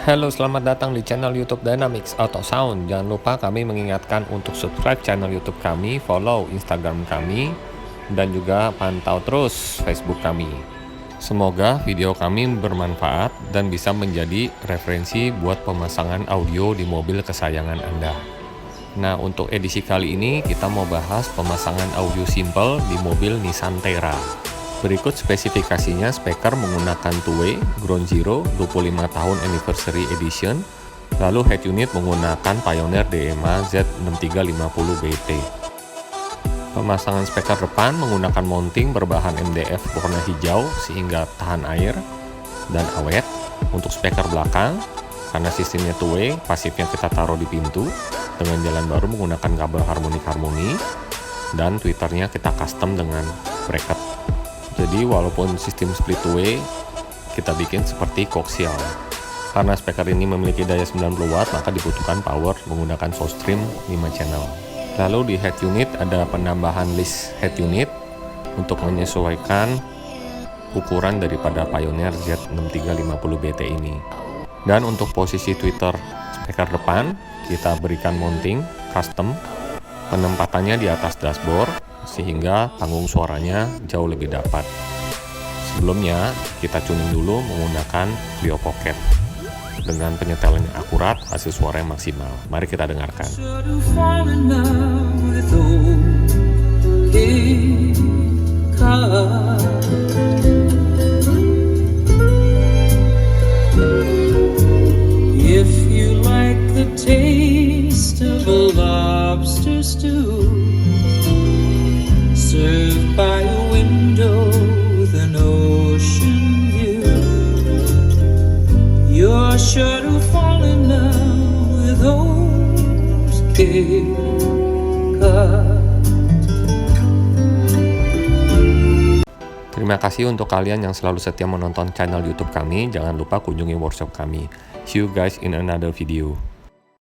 Halo, selamat datang di channel YouTube Dynamics Auto Sound. Jangan lupa kami mengingatkan untuk subscribe channel YouTube kami, follow Instagram kami, dan juga pantau terus Facebook kami. Semoga video kami bermanfaat dan bisa menjadi referensi buat pemasangan audio di mobil kesayangan Anda. Nah, untuk edisi kali ini kita mau bahas pemasangan audio simple di mobil Nissan Terra. Berikut spesifikasinya: speaker menggunakan two-way Ground Zero 25 tahun Anniversary Edition, lalu head unit menggunakan Pioneer DMA Z6350BT. Pemasangan speaker depan menggunakan mounting berbahan MDF warna hijau sehingga tahan air dan awet. Untuk speaker belakang, karena sistemnya two-way, pasifnya kita taruh di pintu dengan jalan baru menggunakan kabel harmoni, dan tweeternya kita custom dengan bracket. Jadi walaupun sistem split two-way kita bikin seperti koaksial. Karena speaker ini memiliki daya 90 watt, maka dibutuhkan power menggunakan Soundstream 5 channel. Lalu di head unit ada penambahan list head unit untuk menyesuaikan ukuran daripada Pioneer Z6350BT ini. Dan untuk posisi tweeter speaker depan kita berikan mounting custom, penempatannya di atas dashboard sehingga panggung suaranya jauh lebih dapat. Sebelumnya kita tuning dulu menggunakan Trio Pocket. Dengan penyetelan yang akurat, hasil suara yang maksimal. Mari kita dengarkan. If you like the taste of a lobster stew served by a window with an ocean view, you're sure to fall in love with those Cape Cod. Terima kasih untuk kalian yang selalu setia menonton channel YouTube kami. Jangan lupa kunjungi workshop kami. See you guys in another video.